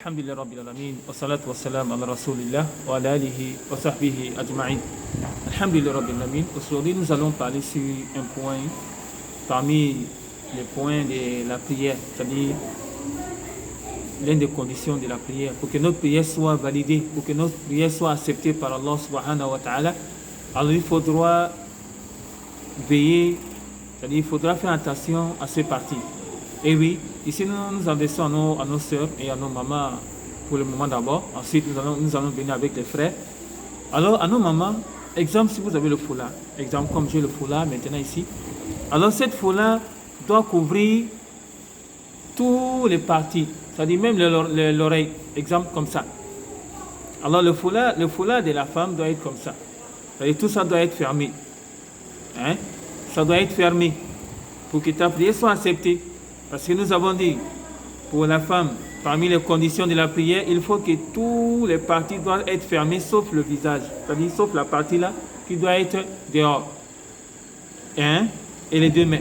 Alhamdulillah Rabbil Alamin, wa salatu wa salam ala Rasulillah wa ala alihi wa sahbihi ajma'in. Alhamdulillah Rabbil Alamin. Aujourd'hui, nous allons parler sur un point parmi les points de la prière, c'est-à-dire l'une des conditions de la prière. Pour que notre prière soit validée, pour que notre prière soit acceptée par Allah subhanahu wa ta'ala, alors il faudra veiller, c'est-à-dire il faudra faire attention à ces parties. Et oui, ici nous adressons à nos sœurs et à nos mamans pour le moment d'abord. Ensuite, nous allons venir avec les frères. Alors, à nos mamans, exemple, si vous avez le foulard, exemple, comme j'ai le foulard maintenant ici, alors cette foulard doit couvrir tous les parties, c'est-à-dire même l'oreille, exemple comme ça. Alors, le foulard de la femme doit être comme ça. C'est-à-dire tout ça doit être fermé. Hein? Ça doit être fermé pour que ta prière soit acceptée. Parce que nous avons dit, pour la femme, parmi les conditions de la prière, il faut que toutes les parties doivent être fermées, sauf le visage. C'est-à-dire, sauf la partie là, qui doit être dehors. Hein? Et les deux mains.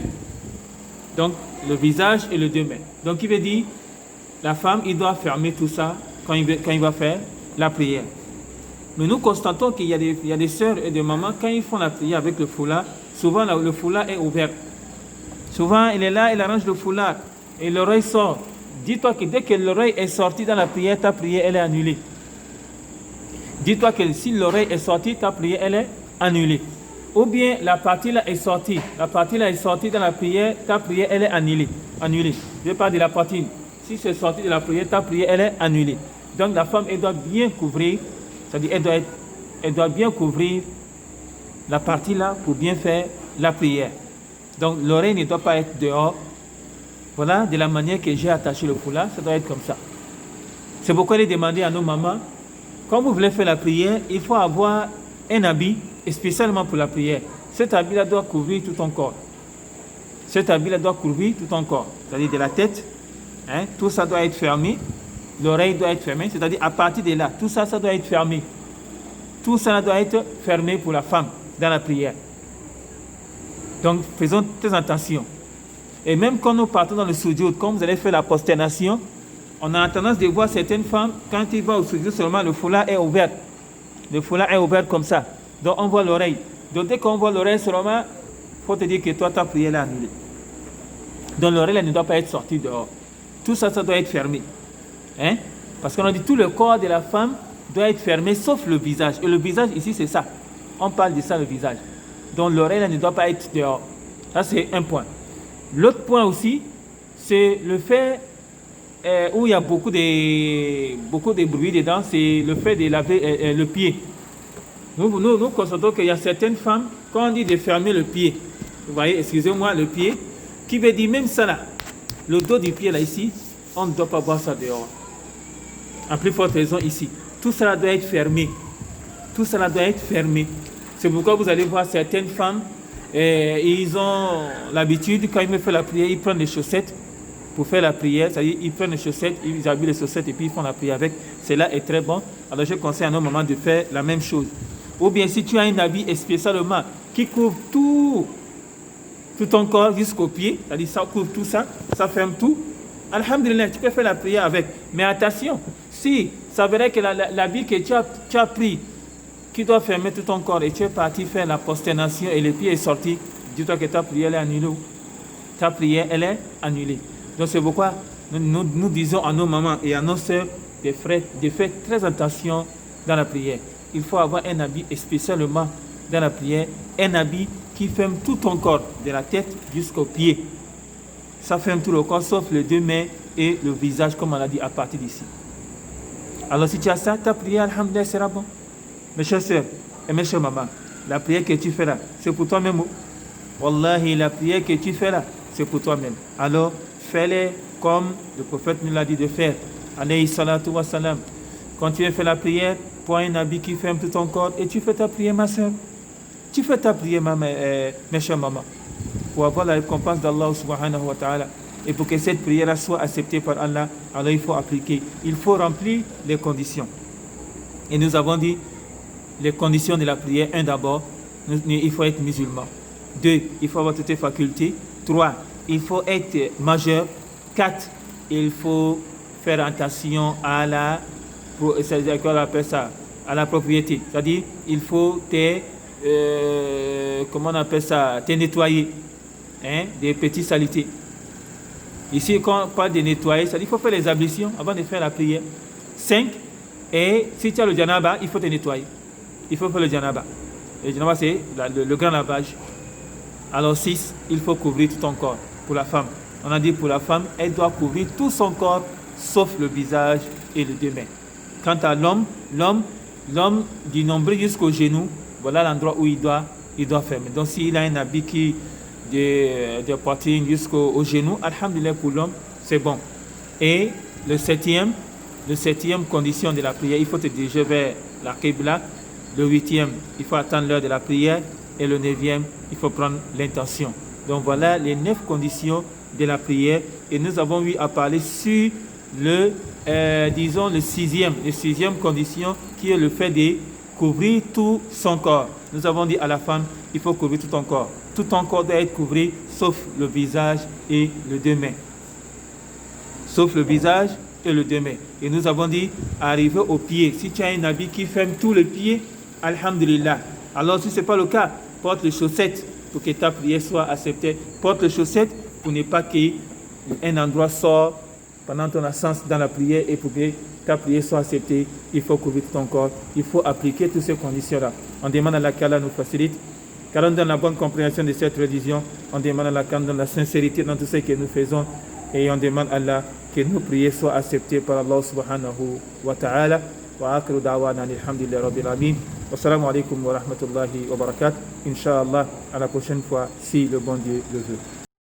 Donc, le visage et les deux mains. Donc, il veut dire, la femme, il doit fermer tout ça quand il va faire la prière. Mais nous constatons qu'il y a des sœurs et des mamans, quand ils font la prière avec le foulard, souvent le foulard est ouvert. Souvent, il est là, il arrange le foulard et l'oreille sort. Dis-toi que dès que l'oreille est sortie dans la prière, ta prière, elle est annulée. Dis-toi que si l'oreille est sortie, ta prière, elle est annulée. Ou bien la partie là est sortie. La partie là est sortie dans la prière, ta prière, elle est annulée. Je parle de la poitrine. Si c'est sorti de la prière, ta prière, elle est annulée. Donc la femme, elle doit bien couvrir, c'est-à-dire elle doit bien couvrir la partie là pour bien faire la prière. Donc l'oreille ne doit pas être dehors. Voilà, de la manière que j'ai attaché le foulard, ça doit être comme ça. C'est pourquoi il est demandé à nos mamans, quand vous voulez faire la prière, il faut avoir un habit spécialement pour la prière. Cet habit-là doit couvrir tout ton corps. Cet habit-là doit couvrir tout ton corps. C'est-à-dire de la tête, hein, tout ça doit être fermé. L'oreille doit être fermée, c'est-à-dire à partir de là, tout ça, ça doit être fermé. Tout ça doit être fermé pour la femme dans la prière. Donc, faisons très attention. Et même quand nous partons dans le sujoud, quand vous allez faire la prosternation, on a tendance de voir certaines femmes, quand ils vont au sujoud seulement, le foulard est ouvert. Le foulard est ouvert comme ça. Donc, on voit l'oreille. Donc, dès qu'on voit l'oreille seulement, il faut te dire que toi, ta prière est annulée. Donc, l'oreille ne doit pas être sortie dehors. Tout ça, ça doit être fermé. Hein? Parce qu'on a dit tout le corps de la femme doit être fermé, sauf le visage. Et le visage, ici, c'est ça. On parle de ça, le visage. Donc l'oreille ne doit pas être dehors. Ça, c'est un point. L'autre point aussi, c'est le fait où il y a beaucoup de bruit dedans, c'est le fait de laver le pied. Nous constatons qu'il y a certaines femmes, quand on dit de fermer le pied, vous voyez, excusez-moi, le pied, qui veut dire même ça là, le dos du pied là ici, on ne doit pas voir ça dehors. En plus forte raison ici. Tout ça doit être fermé. Tout ça doit être fermé. C'est pourquoi vous allez voir certaines femmes, ils ont l'habitude, quand ils me font la prière, ils prennent les chaussettes pour faire la prière. C'est-à-dire, ils prennent les chaussettes, ils habillent les chaussettes et puis ils font la prière avec. Cela est très bon. Alors, je conseille à nos mamans de faire la même chose. Ou bien, si tu as un habit spécialement qui couvre tout ton corps jusqu'aux pieds, c'est-à-dire, ça couvre tout ça, ça ferme tout. Alhamdulillah, tu peux faire la prière avec. Mais attention, si ça veut que l'habit que tu as pris, qui doit fermer tout ton corps et tu es parti faire la prosternation et le pied est sorti, dis-toi que ta prière est annulée. Ta prière, elle est annulée. Donc c'est pourquoi nous disons à nos mamans et à nos sœurs de faire très attention dans la prière. Il faut avoir un habit spécialement dans la prière, un habit qui ferme tout ton corps, de la tête jusqu'aux pieds. Ça ferme tout le corps sauf les deux mains et le visage, comme on l'a dit à partir d'ici. Alors si tu as ça, ta prière, alhamdulillah, sera bon. Mes chers sœurs et mes chères mamans, la prière que tu fais là, c'est pour toi-même. Wallahi, la prière que tu fais là, c'est pour toi-même. Alors, fais-les comme le prophète nous l'a dit de faire. Alayhi salatu wa salam. Quand tu fais la prière, prends un habit qui ferme tout ton corps et tu fais ta prière, ma sœur. Tu fais ta prière, mes chères mamans, pour avoir la récompense d'Allah subhanahu wa ta'ala. Et pour que cette prière soit acceptée par Allah, alors il faut appliquer. Il faut remplir les conditions. Et nous avons dit, les conditions de la prière, 1 d'abord, il faut être musulman. 2, il faut avoir toutes les facultés. 3, il faut être majeur. 4, il faut faire attention à la, à la propriété. C'est-à-dire, il faut comment on appelle ça, nettoyer, hein, des petites saletés. Ici, quand on parle de nettoyer, c'est-à-dire qu'il faut faire les ablutions avant de faire la prière. 5. Et si tu as le janaba, il faut te nettoyer. Il faut faire le janaba. Le janaba, c'est le grand lavage. Alors 6, il faut couvrir tout ton corps. Pour la femme, on a dit pour la femme, elle doit couvrir tout son corps, sauf le visage et les 2 mains. Quant à l'homme du nombril jusqu'au genou, voilà l'endroit où il doit fermer. Donc s'il a un habit qui de poitrine jusqu'au genou, alhamdulillah, pour l'homme, c'est bon. Et le septième condition de la prière, il faut te diriger vers la Qibla. Le 8e, il faut attendre l'heure de la prière. Et le 9e, il faut prendre l'intention. Donc voilà les 9 conditions de la prière. Et nous avons eu à parler sur le 6e condition, qui est le fait de couvrir tout son corps. Nous avons dit à la femme, il faut couvrir tout ton corps. Tout ton corps doit être couvert, sauf le visage et les 2 mains. Sauf le visage et les 2 mains. Et nous avons dit, arriver aux pieds. Si tu as un habit qui ferme tous les pieds, alhamdulillah. Alors si ce n'est pas le cas, porte les chaussettes pour que ta prière soit acceptée. Porte les chaussettes pour ne pas qu'un endroit sorte pendant ton absence dans la prière, et pour que ta prière soit acceptée, il faut couvrir tout ton corps. Il faut appliquer toutes ces conditions-là. On demande à Allah qu'Allah nous facilite, qu'Allah nous donne la bonne compréhension de cette religion. On demande à Allah qu'Allah nous donne la sincérité dans tout ce que nous faisons. Et on demande à Allah que nos prières soient acceptées par Allah subhanahu wa ta'ala. Wa akhiru da'wana alhamdulillahi rabbil alamin. Wassalamu alaikum wa rahmatullahi wa barakatuh. Inch'Allah, à la prochaine fois, si le bon Dieu le veut.